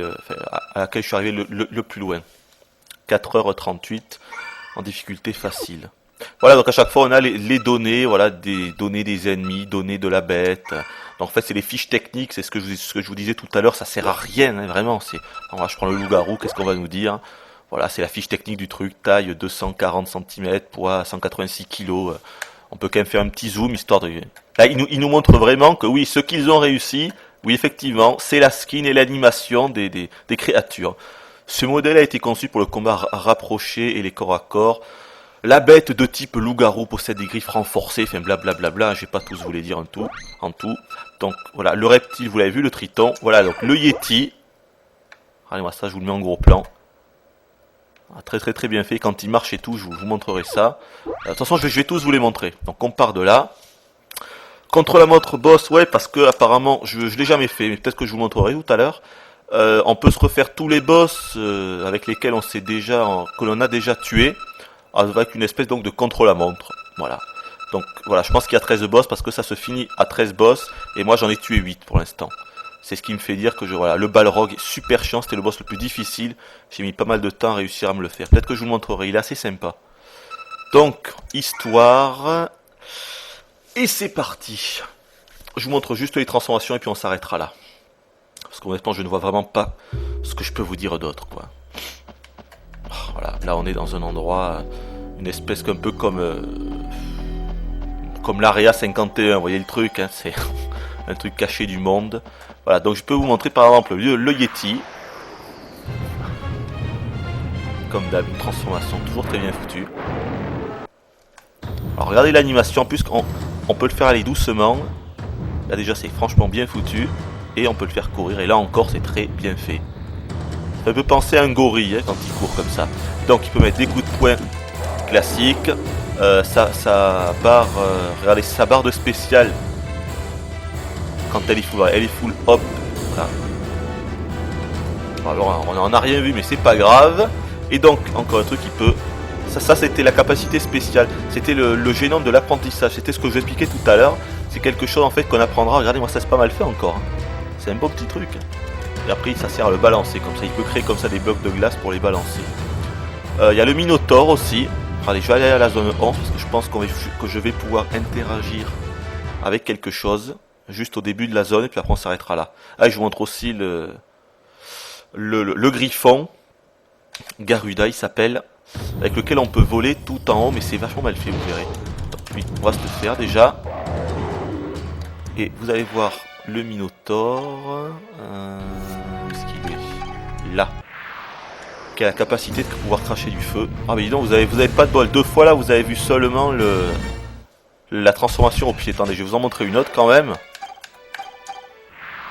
à laquelle je suis arrivé le plus loin. 4h38 en difficulté facile. Voilà, donc à chaque fois on a les données, voilà, des données des ennemis, données de la bête. Donc en fait c'est les fiches techniques, c'est ce que je vous disais tout à l'heure, ça sert à rien, hein, vraiment. Alors, je prends le loup-garou, qu'est-ce qu'on va nous dire? Voilà, c'est la fiche technique du truc, taille 240 cm, poids 186 kg. On peut quand même faire un petit zoom, histoire de... Là, ils nous montrent vraiment que oui, ce qu'ils ont réussi, oui effectivement, c'est la skin et l'animation des créatures. Ce modèle a été conçu pour le combat rapproché et les corps à corps. La bête de type loup-garou possède des griffes renforcées, enfin blablabla, je vais pas tous vous les dire en tout. Donc voilà, le reptile, vous l'avez vu, le triton. Voilà, donc le Yeti. Regardez-moi ça, je vous le mets en gros plan. Très très très bien fait, quand il marche et tout, je vous montrerai ça. De toute façon, je vais tous vous les montrer. Donc on part de là. Contre la montre boss, ouais, parce que apparemment, je l'ai jamais fait, mais peut-être que je vous montrerai tout à l'heure. On peut se refaire tous les boss avec lesquels que l'on a déjà tué. Avec une espèce donc de contre-la-montre. Voilà. Donc voilà, je pense qu'il y a 13 boss parce que ça se finit à 13 boss. Et moi j'en ai tué 8 pour l'instant. C'est ce qui me fait dire que voilà, le Balrog est super chiant, c'était le boss le plus difficile. J'ai mis pas mal de temps à réussir à me le faire. Peut-être que je vous le montrerai, il est assez sympa. Donc, histoire. Et c'est parti. Je vous montre juste les transformations et puis on s'arrêtera là. Parce qu'honnêtement je ne vois vraiment pas ce que je peux vous dire d'autre, quoi. Oh, voilà, là on est dans un endroit, une espèce un peu comme l'Area 51, vous voyez le truc, hein, c'est un truc caché du monde. Voilà, donc je peux vous montrer par exemple le Yeti. Comme d'hab, une transformation toujours très bien foutue. Alors regardez l'animation, puisqu'on peut le faire aller doucement. Là déjà c'est franchement bien foutu. Et on peut le faire courir, et là encore c'est très bien fait. Ça peut penser à un gorille hein, quand il court comme ça. Donc il peut mettre des coups de poing classiques. Sa barre, regardez sa barre de spécial. Quand elle est full hop. Voilà. Alors on n'en a rien vu mais c'est pas grave. Et donc encore un truc qui peut. Ça c'était la capacité spéciale. C'était le gênant de l'apprentissage. C'était ce que je vous expliquais tout à l'heure. C'est quelque chose en fait qu'on apprendra. Regardez moi ça c'est pas mal fait encore. Hein. C'est un beau petit truc. Et après ça sert à le balancer comme ça. Il peut créer comme ça des blocs de glace pour les balancer. Il y a le Minotaure aussi. Allez je vais aller à la zone 11 parce que je pense que je vais pouvoir interagir avec quelque chose. Juste au début de la zone et puis après on s'arrêtera là. Ah je vous montre aussi le griffon. Garuda il s'appelle. Avec lequel on peut voler tout en haut mais c'est vachement mal fait vous verrez. Donc, oui, on va se le faire déjà. Et vous allez voir le Minotaure. Où est-ce qu'il est là. Qui a la capacité de pouvoir cracher du feu. Ah mais dis donc vous avez pas de bol. 2 fois là vous avez vu seulement la transformation au pied. Attendez je vais vous en montrer une autre quand même.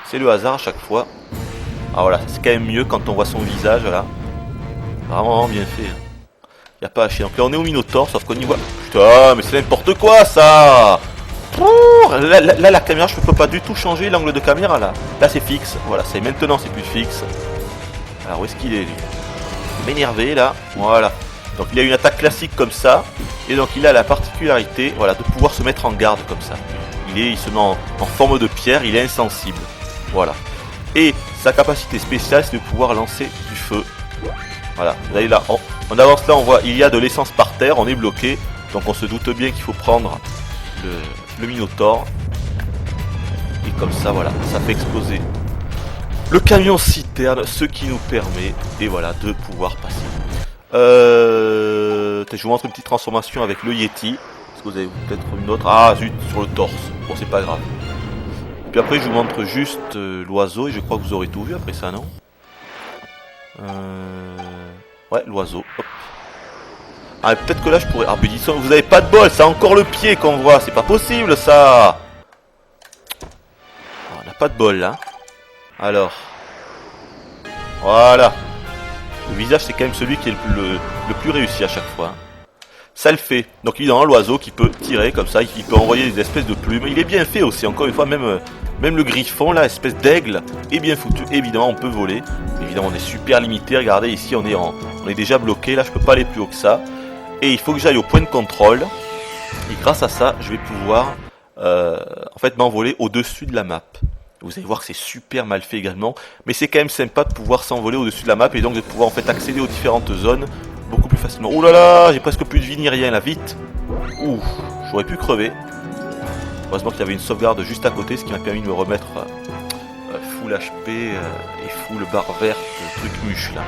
C'est le hasard à chaque fois. Ah voilà, c'est quand même mieux quand on voit son visage là. Vraiment bien fait. Y a pas à chier. Donc là on est au Minotaure, sauf qu'on y voit. Putain, mais c'est n'importe quoi ça. Là la caméra, je peux pas du tout changer l'angle de caméra là. Là c'est fixe. Voilà, c'est maintenant c'est plus fixe. Alors où est-ce qu'il est lui? M'énerver là. Voilà. Donc il a une attaque classique comme ça. Et donc il a la particularité, voilà, de pouvoir se mettre en garde comme ça. Il se met en forme de pierre, il est insensible. Voilà. Et sa capacité spéciale, c'est de pouvoir lancer du feu. Voilà. Vous voyez là, on avance là, on voit, il y a de l'essence par terre, on est bloqué. Donc on se doute bien qu'il faut prendre le Minotaure. Et comme ça, voilà, ça fait exploser le camion citerne, ce qui nous permet, et voilà, de pouvoir passer. Je vous montre une petite transformation avec le Yeti. Est-ce que vous avez peut-être une autre? Ah zut, sur le torse. Bon, c'est pas grave. Puis après je vous montre juste l'oiseau et je crois que vous aurez tout vu après ça, non? Ouais, l'oiseau. Ah, peut-être que là je pourrais... Ah, Budisson, vous avez pas de bol, c'est encore le pied qu'on voit, c'est pas possible ça. On n'a pas de bol là. Alors. Voilà. Le visage c'est quand même celui qui est le plus réussi à chaque fois. Ça le fait. Donc évidemment l'oiseau qui peut tirer comme ça, il peut envoyer des espèces de plumes. Il est bien fait aussi, encore une fois, même le griffon là, espèce d'aigle, est bien foutu. Évidemment on peut voler. Évidemment on est super limité, regardez ici on est déjà bloqué, là je peux pas aller plus haut que ça. Et il faut que j'aille au point de contrôle. Et grâce à ça, je vais pouvoir en fait m'envoler au-dessus de la map. Vous allez voir que c'est super mal fait également. Mais c'est quand même sympa de pouvoir s'envoler au-dessus de la map et donc de pouvoir en fait accéder aux différentes zones beaucoup plus facilement. Oh là là, j'ai presque plus de vie ni rien là, vite. Ouh, j'aurais pu crever. Heureusement qu'il y avait une sauvegarde juste à côté, ce qui m'a permis de me remettre full HP et full barre verte, truc muche là.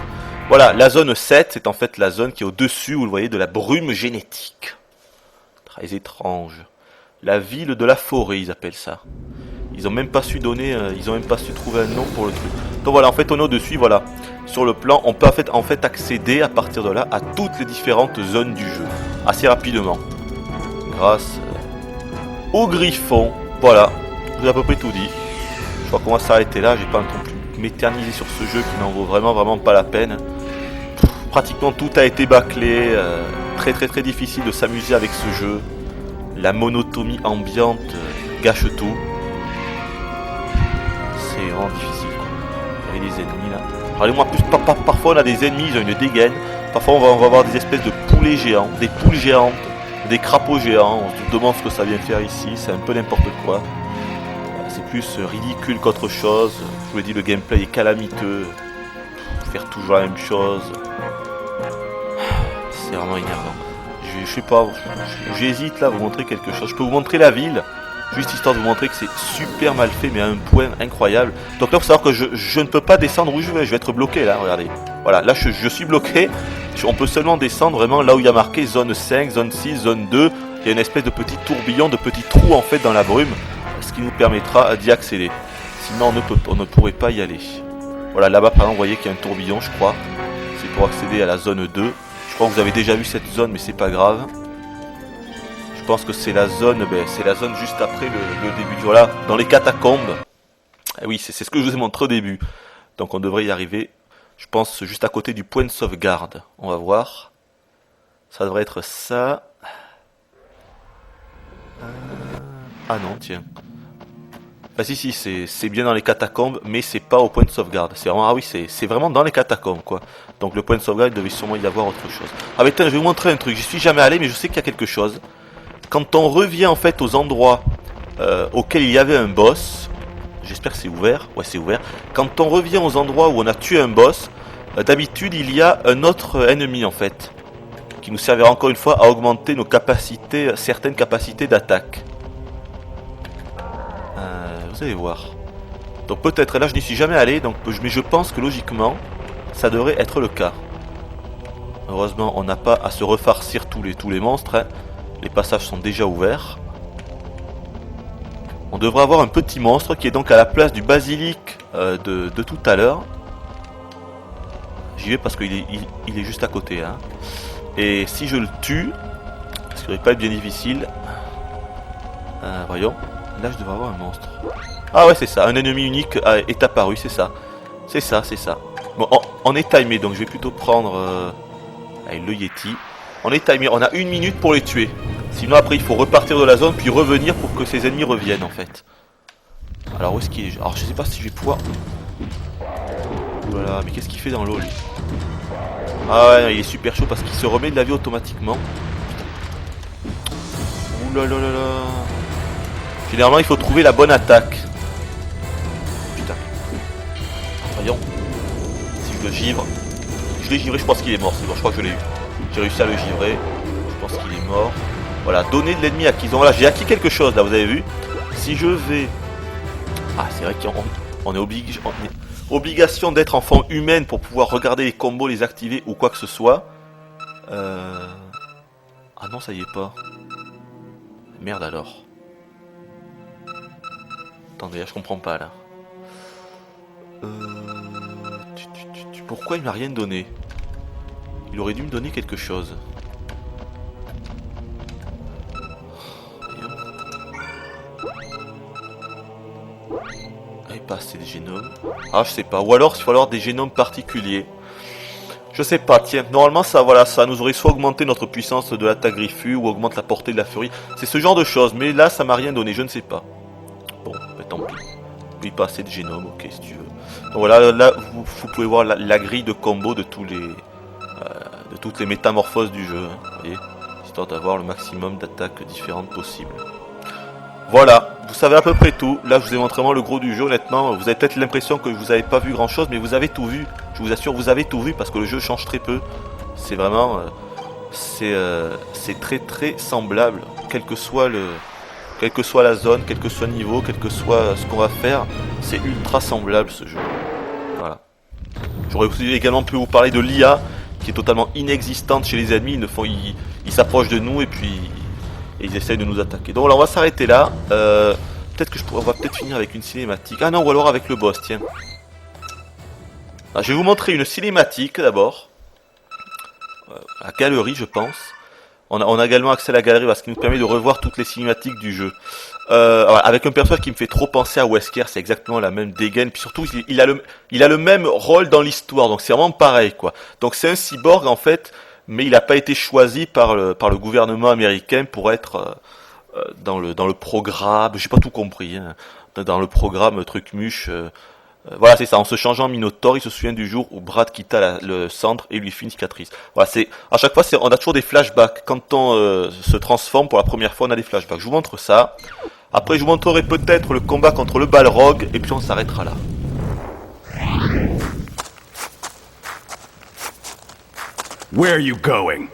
Voilà, la zone 7, c'est en fait la zone qui est au-dessus, vous le voyez, de la brume génétique. Très étrange. La ville de la forêt, ils appellent ça. Ils ont même pas su donner, ils ont même pas su trouver un nom pour le truc. Donc voilà, en fait on est au-dessus, voilà. Sur le plan, on peut en fait accéder à partir de là à toutes les différentes zones du jeu. Assez rapidement. Grâce au griffon. Voilà, je vous ai à peu près tout dit. Je crois qu'on va s'arrêter là, j'ai pas non plus m'éterniser sur ce jeu qui n'en vaut vraiment pas la peine. Pratiquement tout a été bâclé. Très difficile de s'amuser avec ce jeu. La monotonie ambiante gâche tout. C'est vraiment difficile quoi. Il y avait des ennemis là. Regardez-moi plus, parfois on a des ennemis, ils ont une dégaine. Parfois on va avoir des espèces de poulets géants, des poules géantes, des crapauds géants. On se demande ce que ça vient faire ici, c'est un peu n'importe quoi. C'est plus ridicule qu'autre chose. Je vous l'ai dit, le gameplay est calamiteux. Faire toujours la même chose. C'est vraiment énervant. Je sais pas, j'hésite là à vous montrer quelque chose. Je peux vous montrer la ville. Juste histoire de vous montrer que c'est super mal fait, mais à un point incroyable. Donc là, il faut savoir que je ne peux pas descendre où je vais être bloqué là, regardez. Voilà, là je suis bloqué. On peut seulement descendre vraiment là où il y a marqué zone 5, zone 6, zone 2. Il y a une espèce de petit tourbillon, de petits trous en fait dans la brume, ce qui nous permettra d'y accéder. Sinon on ne pourrait pas y aller. Voilà, là-bas par exemple, vous voyez qu'il y a un tourbillon, je crois. C'est pour accéder à la zone 2. Je crois que vous avez déjà vu cette zone, mais c'est pas grave. Je pense que c'est la zone, c'est la zone juste après le début du... Voilà, dans les catacombes. Et oui, c'est ce que je vous ai montré au début. Donc on devrait y arriver, je pense, juste à côté du point de sauvegarde. On va voir. Ça devrait être ça. Ah non, tiens. Ah si, c'est bien dans les catacombes, mais c'est pas au point de sauvegarde. C'est vraiment, ah oui, c'est vraiment dans les catacombes, quoi. Donc le point de sauvegarde, il devait sûrement y avoir autre chose. Ah mais tiens, je vais vous montrer un truc. J'y suis jamais allé, mais je sais qu'il y a quelque chose. Quand on revient en fait aux endroits auxquels il y avait un boss, j'espère que c'est ouvert, ouais c'est ouvert. Quand on revient aux endroits où on a tué un boss, d'habitude il y a un autre ennemi en fait, qui nous servira encore une fois à augmenter nos capacités, certaines capacités d'attaque. Vous allez voir. Donc peut-être, là je n'y suis jamais allé, donc, mais je pense que logiquement, ça devrait être le cas. Heureusement, on n'a pas à se refarcir tous les monstres, hein. Les passages sont déjà ouverts. On devrait avoir un petit monstre qui est donc à la place du basilic de tout à l'heure. J'y vais parce qu'il est juste à côté. Hein. Et si je le tue, ce qui ne devrait pas être bien difficile. Voyons, là je devrais avoir un monstre. Ah ouais c'est ça, un ennemi unique est apparu, c'est ça. C'est ça. Bon, on est timé, donc je vais plutôt prendre le Yeti. On est timé, on a 1 minute pour les tuer. Sinon après il faut repartir de la zone puis revenir pour que ses ennemis reviennent en fait. Alors où est-ce qu'il est? Alors je sais pas si je vais pouvoir... Voilà, mais qu'est-ce qu'il fait dans l'eau lui? Ah ouais, il est super chaud parce qu'il se remet de la vie automatiquement. Ouh là là là là. Généralement il faut trouver la bonne attaque. Putain. Voyons. Si je le givre. Je l'ai givré, je pense qu'il est mort, c'est bon, je crois que je l'ai eu. J'ai réussi à le givrer. Je pense qu'il est mort. Voilà, donner de l'ennemi acquis. Donc voilà, j'ai acquis quelque chose là, vous avez vu. Si je vais... Ah, c'est vrai qu'on est obligation d'être en forme humaine pour pouvoir regarder les combos, les activer ou quoi que ce soit. Ah non, ça y est pas. Merde alors. Attendez, là, je comprends pas là. Pourquoi il m'a rien donné? Il aurait dû me donner quelque chose. Pas assez de génomes. Ah je sais pas. Ou alors il va falloir des génomes particuliers. Je sais pas, tiens, normalement ça voilà, ça nous aurait soit augmenté notre puissance de l'attaque griffue ou augmente la portée de la furie. C'est ce genre de choses, mais là ça m'a rien donné, je ne sais pas. Bon, bah, tant pis. Oui, pas assez de génomes, ok si tu veux. Donc voilà, là vous pouvez voir la grille de combo de tous les de toutes les métamorphoses du jeu, hein, vous voyez, histoire d'avoir le maximum d'attaques différentes possibles. Voilà, vous savez à peu près tout. Là, je vous ai montré vraiment le gros du jeu, honnêtement. Vous avez peut-être l'impression que vous n'avez pas vu grand-chose, mais vous avez tout vu. Je vous assure, vous avez tout vu parce que le jeu change très peu. C'est vraiment... c'est très très semblable. Quel que soit la zone, quel que soit le niveau, quel que soit ce qu'on va faire, c'est ultra semblable ce jeu. Voilà. J'aurais aussi également pu vous parler de l'IA, qui est totalement inexistante chez les ennemis. Ils s'approchent de nous et puis... Et ils essayent de nous attaquer. Donc là on va s'arrêter là. Peut-être que on va peut-être finir avec une cinématique. Ah non, ou alors avec le boss, tiens. Alors, je vais vous montrer une cinématique d'abord. La galerie, je pense. On a également accès à la galerie parce qu'il nous permet de revoir toutes les cinématiques du jeu. Avec un personnage qui me fait trop penser à Wesker, c'est exactement la même dégaine. Puis surtout, il a le même rôle dans l'histoire. Donc c'est vraiment pareil, quoi. Donc c'est un cyborg en fait. Mais il n'a pas été choisi par le gouvernement américain pour être dans le programme, j'ai pas tout compris, hein, dans le programme Trucmuche. Voilà, c'est ça, en se changeant en Minotaur, il se souvient du jour où Brad quitta le centre et lui fit une cicatrice. Voilà, à chaque fois, on a toujours des flashbacks. Quand on se transforme pour la première fois, on a des flashbacks. Je vous montre ça. Après, je vous montrerai peut-être le combat contre le Balrog, et puis on s'arrêtera là. Where are you going?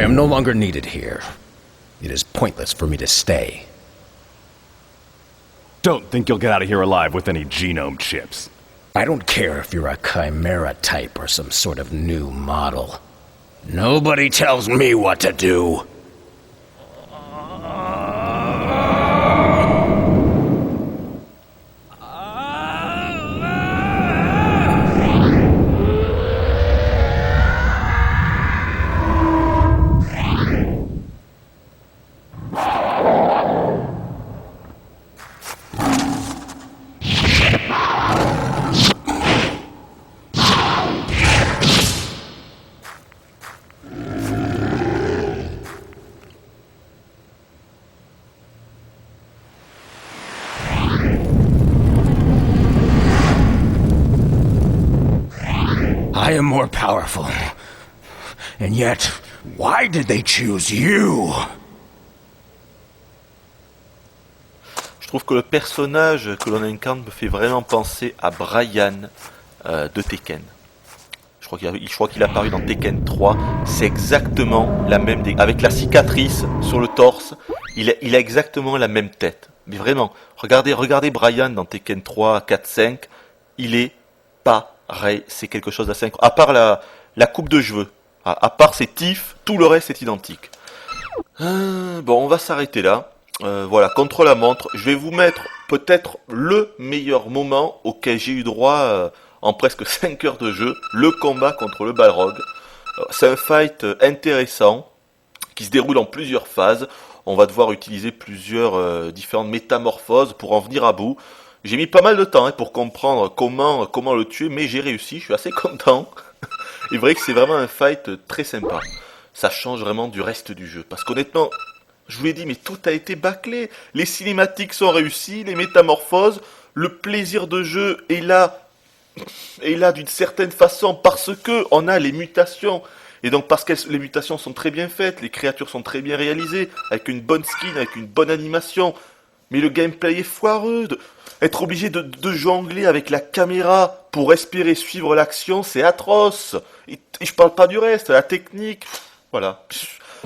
I am no longer needed here. It is pointless for me to stay. Don't think you'll get out of here alive with any genome chips. I don't care if you're a chimera type or some sort of new model. Nobody tells me what to do. I am more powerful. And yet, why did they choose you? Je trouve que le personnage que l'on incarne me fait vraiment penser à Brian de Tekken. Je crois qu'il a apparu dans Tekken 3. C'est exactement la même... Avec la cicatrice sur le torse, il a exactement la même tête. Mais vraiment, regardez Brian dans Tekken 3, 4, 5. Il est pareil. C'est quelque chose d'assez incroyable. À part la coupe de cheveux. À part ses tifs, tout le reste est identique. Bon, on va s'arrêter là. Voilà, contre la montre. Je vais vous mettre peut-être le meilleur moment auquel j'ai eu droit en presque 5 heures de jeu. Le combat contre le Balrog. C'est un fight intéressant qui se déroule en plusieurs phases. On va devoir utiliser plusieurs différentes métamorphoses pour en venir à bout. J'ai mis pas mal de temps pour comprendre comment le tuer, mais j'ai réussi, je suis assez content. Il est vrai que c'est vraiment un fight très sympa. Ça change vraiment du reste du jeu. Parce qu'honnêtement, je vous l'ai dit, mais tout a été bâclé. Les cinématiques sont réussies, les métamorphoses, le plaisir de jeu est là d'une certaine façon parce que on a les mutations. Et donc parce que les mutations sont très bien faites, les créatures sont très bien réalisées, avec une bonne skin, avec une bonne animation. Mais le gameplay est foireux. Être obligé de jongler avec la caméra pour espérer suivre l'action, c'est atroce. Et je parle pas du reste, la technique. Voilà.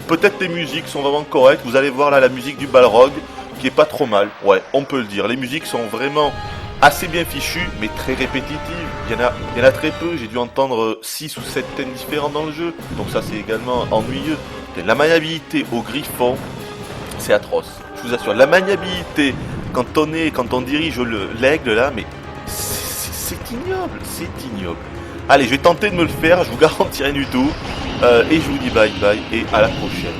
Peut-être les musiques sont vraiment correctes. Vous allez voir là la musique du Balrog, qui est pas trop mal. Ouais, on peut le dire. Les musiques sont vraiment assez bien fichues, mais très répétitives. Il y en a très peu. J'ai dû entendre 6 ou 7 thèmes différents dans le jeu. Donc ça, c'est également ennuyeux. La maniabilité au griffon, c'est atroce. Je vous assure, la maniabilité quand on dirige l'aigle là, mais c'est ignoble, c'est ignoble. Allez, je vais tenter de me le faire, je vous garantis rien du tout. Et je vous dis bye bye et à la prochaine.